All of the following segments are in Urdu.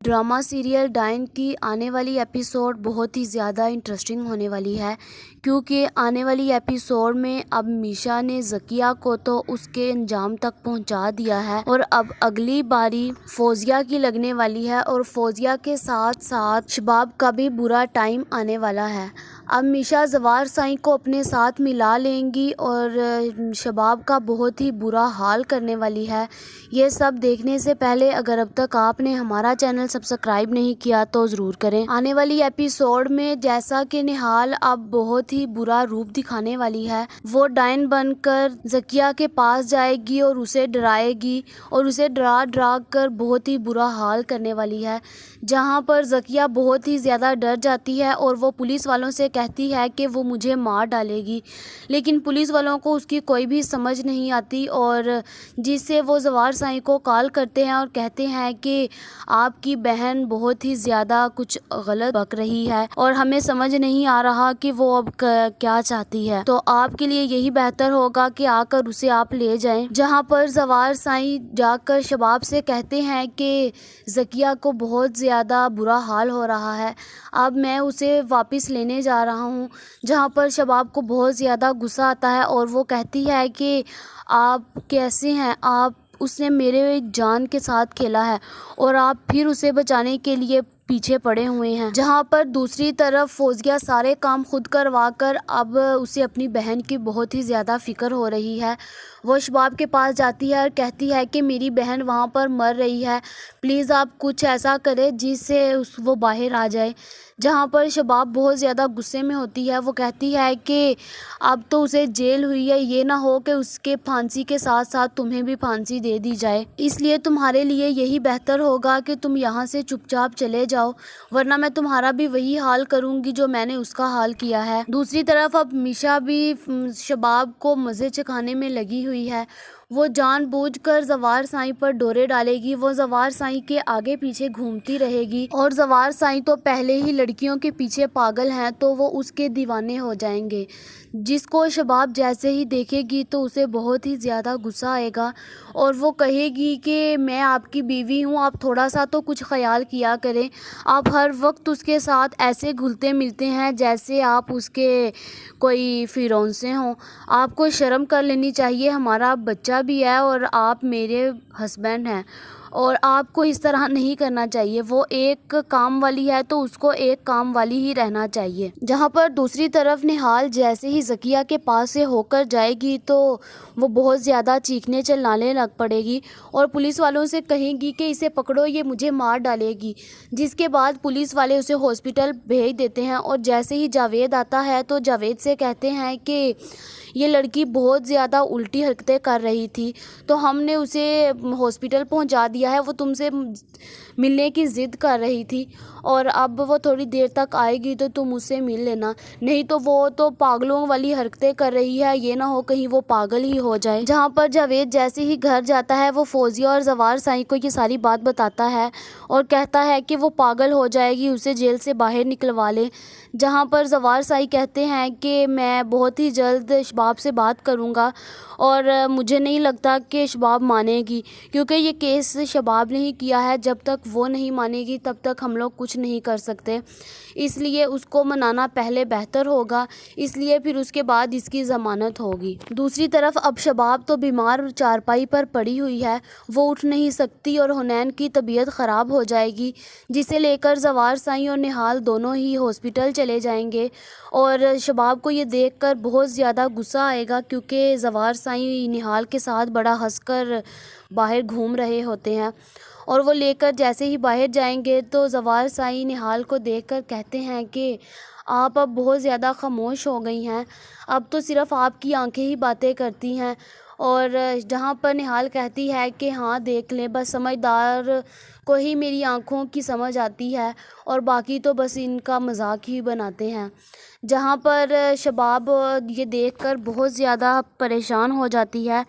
ڈرامہ سیریل ڈائن کی آنے والی ایپیسوڈ بہت ہی زیادہ انٹرسٹنگ ہونے والی ہے، کیونکہ آنے والی ایپیسوڈ میں اب میشا نے ذکیہ کو تو اس کے انجام تک پہنچا دیا ہے، اور اب اگلی باری فوزیہ کی لگنے والی ہے، اور فوزیہ کے ساتھ ساتھ شباب کا بھی برا ٹائم آنے والا ہے۔ اب میشا زوار سائیں کو اپنے ساتھ ملا لیں گی اور شباب کا بہت ہی برا حال کرنے والی ہے۔ یہ سب دیکھنے سے پہلے اگر اب تک آپ نے ہمارا چینل سبسکرائب نہیں کیا تو ضرور کریں۔ آنے والی ایپیسوڈ میں جیسا کہ نہال اب بہت ہی برا روپ دکھانے والی ہے، وہ ڈائن بن کر ذکیہ کے پاس جائے گی اور اسے ڈرائے گی، اور اسے ڈرا کر بہت ہی برا حال کرنے والی ہے، جہاں پر ذکیہ بہت ہی زیادہ ڈر جاتی ہے اور وہ پولیس والوں سے کہتی ہے کہ وہ مجھے مار ڈالے گی، لیکن پولیس والوں کو اس کی کوئی بھی سمجھ نہیں آتی، اور جس سے وہ زوار سائیں کو کال کرتے ہیں اور کہتے ہیں کہ آپ کی بہن بہت ہی زیادہ کچھ غلط بک رہی ہے اور ہمیں سمجھ نہیں آ رہا کہ وہ اب کیا چاہتی ہے، تو آپ کے لیے یہی بہتر ہوگا کہ آ کر اسے آپ لے جائیں۔ جہاں پر زوار سائیں جا کر شباب سے کہتے ہیں کہ ذکیہ کو بہت زیادہ برا حال ہو رہا ہے، اب میں اسے واپس لینے جا رہا ہوں، جہاں پر شباب کو بہت زیادہ غصہ آتا ہے اور وہ کہتی ہے کہ آپ کیسے ہیں، اس نے میرے جان کے ساتھ کھیلا ہے اور آپ پھر اسے بچانے کے لیے پیچھے پڑے ہوئے ہیں۔ جہاں پر دوسری طرف فوزیہ سارے کام خود کروا کر اب اسے اپنی بہن کی بہت ہی زیادہ فکر ہو رہی ہے، وہ شباب کے پاس جاتی ہے اور کہتی ہے کہ میری بہن وہاں پر مر رہی ہے، پلیز آپ کچھ ایسا کریں جس سے وہ باہر آ جائے۔ جہاں پر شباب بہت زیادہ غصے میں ہوتی ہے، وہ کہتی ہے کہ اب تو اسے جیل ہوئی ہے، یہ نہ ہو کہ اس کے پھانسی کے ساتھ ساتھ تمہیں بھی پھانسی دے دی جائے، اس لیے تمہارے لیے یہی بہتر ہوگا کہ تم یہاں سے چپ چاپ چلے جاؤ، ورنہ میں تمہارا بھی وہی حال کروں گی جو میں نے اس کا حال کیا ہے۔ دوسری طرف اب میشا بھی شباب کو مزے چکھانے میں لگی ہوئی ہے، وہ جان بوجھ کر زوار سائیں پر ڈورے ڈالے گی، وہ زوار سائیں کے آگے پیچھے گھومتی رہے گی، اور زوار سائیں تو پہلے ہی لڑکیوں کے پیچھے پاگل ہیں تو وہ اس کے دیوانے ہو جائیں گے، جس کو شباب جیسے ہی دیکھے گی تو اسے بہت ہی زیادہ غصہ آئے گا اور وہ کہے گی کہ میں آپ کی بیوی ہوں، آپ تھوڑا سا تو کچھ خیال کیا کریں، آپ ہر وقت اس کے ساتھ ایسے گھلتے ملتے ہیں جیسے آپ اس کے کوئی فیرونسے ہوں، آپ کو شرم کر لینی چاہیے، ہمارا بچہ بھی ہے اور آپ میرے ہسبینڈ ہیں اور آپ کو اس طرح نہیں کرنا چاہیے، وہ ایک کام والی ہے تو اس کو ایک کام والی ہی رہنا چاہیے۔ جہاں پر دوسری طرف نہال جیسے ہی ذکیہ کے پاس سے ہو کر جائے گی تو وہ بہت زیادہ چیخنے چلانے لگ پڑے گی اور پولیس والوں سے کہے گی کہ اسے پکڑو، یہ مجھے مار ڈالے گی، جس کے بعد پولیس والے اسے ہاسپٹل بھیج دیتے ہیں، اور جیسے ہی جاوید آتا ہے تو جاوید سے کہتے ہیں کہ یہ لڑکی بہت زیادہ الٹی حرکتیں کر رہی تھی تو ہم نے اسے ہاسپٹل پہنچا دیا ہے، وہ تم سے ملنے کی ضد کر رہی تھی اور اب وہ تھوڑی دیر تک آئے گی تو تم اس سے مل لینا، نہیں تو وہ تو پاگلوں والی حرکتیں کر رہی ہے، یہ نہ ہو کہیں وہ پاگل ہی ہو جائے۔ جہاں پر جاوید جیسے ہی گھر جاتا ہے وہ فوزیہ اور زوار سائیں کو یہ ساری بات بتاتا ہے اور کہتا ہے کہ وہ پاگل ہو جائے گی، اسے جیل سے باہر نکلوا لے۔ جہاں پر زوار سائیں کہتے ہیں کہ میں بہت ہی جلد شباب سے بات کروں گا اور مجھے نہیں لگتا کہ شباب مانے گی، کیونکہ یہ کیس شباب نے ہی کیا ہے، جب تک وہ نہیں مانے گی تب تک ہم لوگ کچھ نہیں کر سکتے، اس لیے اس کو منانا پہلے بہتر ہوگا، اس لیے پھر اس کے بعد اس کی ضمانت ہوگی۔ دوسری طرف اب شباب تو بیمار چارپائی پر پڑی ہوئی ہے، وہ اٹھ نہیں سکتی اور حنین کی طبیعت خراب ہو جائے گی، جسے لے کر زوار سائیں اور نہال دونوں ہی ہاسپٹل چلے جائیں گے، اور شباب کو یہ دیکھ کر بہت زیادہ غصہ آئے گا کیونکہ زوار سائیں نہال کے ساتھ بڑا ہنس کر باہر گھوم رہے ہوتے ہیں، اور وہ لے کر جیسے ہی باہر جائیں گے تو زوار سائیں نہال کو دیکھ کر کہتے ہیں کہ آپ اب بہت زیادہ خاموش ہو گئی ہیں، اب تو صرف آپ کی آنکھیں ہی باتیں کرتی ہیں، اور جہاں پر نہال کہتی ہے کہ ہاں دیکھ لیں، بس سمجھدار کو ہی میری آنکھوں کی سمجھ آتی ہے اور باقی تو بس ان کا مذاق ہی بناتے ہیں۔ جہاں پر شباب یہ دیکھ کر بہت زیادہ پریشان ہو جاتی ہے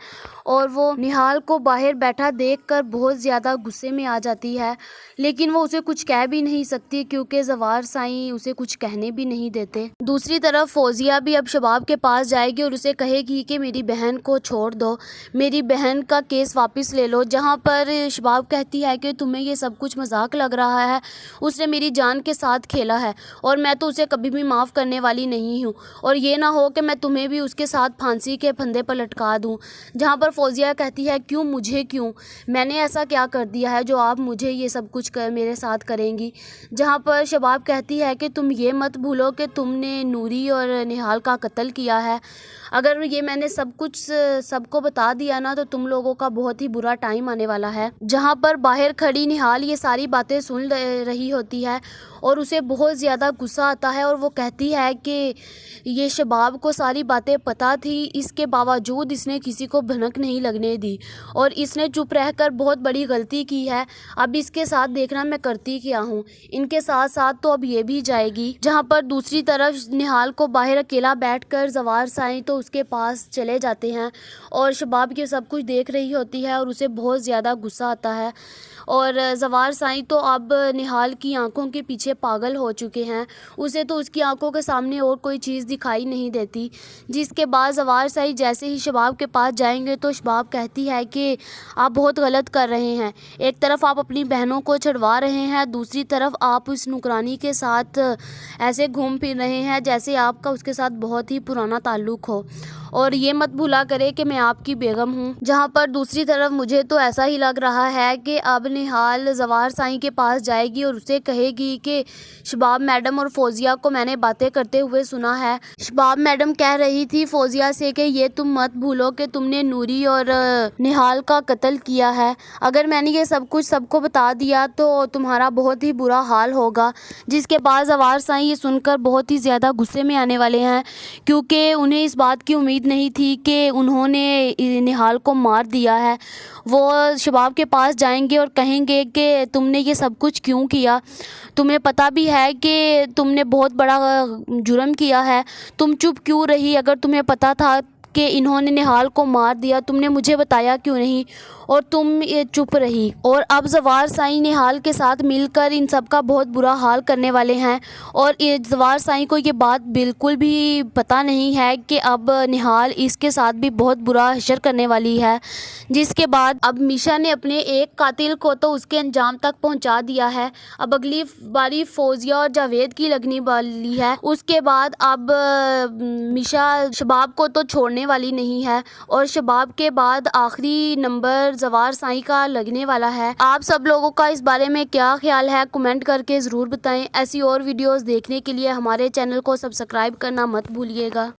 اور وہ نہال کو باہر بیٹھا دیکھ کر بہت زیادہ غصے میں آ جاتی ہے، لیکن وہ اسے کچھ کہہ بھی نہیں سکتی کیونکہ زوار سائیں اسے کچھ کہنے بھی نہیں دیتے۔ دوسری طرف فوزیہ بھی اب شباب کے پاس جائے گی اور اسے کہے گی کہ میری بہن کو چھوڑ دو، میری بہن کا کیس واپس لے لو، جہاں پر شباب کہتی ہے کہ تمہیں تمہیں یہ سب کچھ مذاق لگ رہا ہے؟ اس نے میری جان کے ساتھ کھیلا ہے اور میں تو اسے کبھی بھی معاف کرنے والی نہیں ہوں، اور یہ نہ ہو کہ میں تمہیں بھی اس کے ساتھ پھانسی کے پھندے پر لٹکا دوں۔ جہاں پر فوزیہ کہتی ہے کیوں مجھے، کیوں میں نے ایسا کیا کر دیا ہے جو آپ مجھے یہ سب کچھ میرے ساتھ کریں گی؟ جہاں پر شباب کہتی ہے کہ تم یہ مت بھولو کہ تم نے نوری اور نہال کا قتل کیا ہے۔ اگر یہ میں نے سب کچھ سب کو بتا دیا نا تو تم لوگوں کا بہت ہی برا ٹائم آنے والا ہے۔ جہاں پر باہر کھڑی نہال یہ ساری باتیں سن رہی ہوتی ہے اور اسے بہت زیادہ غصہ آتا ہے، اور وہ کہتی ہے کہ یہ شباب کو ساری باتیں پتہ تھی، اس کے باوجود اس نے کسی کو بھنک نہیں لگنے دی اور اس نے چپ رہ کر بہت بڑی غلطی کی ہے۔ اب اس کے ساتھ دیکھنا میں کرتی کیا ہوں، ان کے ساتھ ساتھ تو اب یہ بھی جائے گی۔ جہاں پر دوسری طرف نہال کو باہر اکیلا بیٹھ کر زوار سائیں تو اس کے پاس چلے جاتے ہیں اور شباب کے سب کچھ دیکھ رہی ہوتی ہے اور اسے بہت زیادہ غصہ آتا ہے، اور زوار سائیں تو اب نہال کی آنکھوں کے پیچھے پاگل ہو چکے ہیں، اسے تو اس کی آنکھوں کے سامنے اور کوئی چیز دکھائی نہیں دیتی۔ جس کے بعد زوار سائیں جیسے ہی شباب کے پاس جائیں گے تو شباب کہتی ہے کہ آپ بہت غلط کر رہے ہیں، ایک طرف آپ اپنی بہنوں کو چھڑوا رہے ہیں، دوسری طرف آپ اس نوکرانی کے ساتھ ایسے گھوم پھر رہے ہیں جیسے آپ کا اس کے ساتھ بہت ہی پرانا تعلق ہو، اور یہ مت بھولا کرے کہ میں آپ کی بیگم ہوں۔ جہاں پر دوسری طرف مجھے تو ایسا ہی لگ رہا ہے کہ اب نہال زوار سائیں کے پاس جائے گی اور اسے کہے گی کہ شباب میڈم اور فوزیہ کو میں نے باتیں کرتے ہوئے سنا ہے۔ شباب میڈم کہہ رہی تھی فوزیہ سے کہ یہ تم مت بھولو کہ تم نے نوری اور نہال کا قتل کیا ہے، اگر میں نے یہ سب کچھ سب کو بتا دیا تو تمہارا بہت ہی برا حال ہوگا۔ جس کے بعد زوار سائیں یہ سن کر بہت ہی زیادہ غصے میں آنے والے ہیں، کیونکہ انہیں اس بات کی امید نہیں تھی کہ انہوں نے نہال کو مار دیا ہے۔ وہ شباب کے پاس جائیں گے اور کہیں گے کہ تم نے یہ سب کچھ کیوں کیا، تمہیں پتہ بھی ہے کہ تم نے بہت بڑا جرم کیا ہے، تم چپ کیوں رہی؟ اگر تمہیں پتہ تھا کہ انہوں نے نہال کو مار دیا تم نے مجھے بتایا کیوں نہیں، اور تم چپ رہی۔ اور اب زوار سائیں نہال کے ساتھ مل کر ان سب کا بہت برا حال کرنے والے ہیں، اور زوار سائیں کو یہ بات بالکل بھی پتہ نہیں ہے کہ اب نہال اس کے ساتھ بھی بہت برا حشر کرنے والی ہے۔ جس کے بعد اب میشا نے اپنے ایک قاتل کو تو اس کے انجام تک پہنچا دیا ہے، اب اگلی باری فوزیہ اور جاوید کی لگنے والی ہے۔ اس کے بعد اب میشا شباب کو تو چھوڑنے والی نہیں ہے، اور شباب کے بعد آخری نمبر زوار سائیں کا لگنے والا ہے۔ آپ سب لوگوں کا اس بارے میں کیا خیال ہے کمنٹ کر کے ضرور بتائیں۔ ایسی اور ویڈیوز دیکھنے کے لیے ہمارے چینل کو سبسکرائب کرنا مت بھولیے گا۔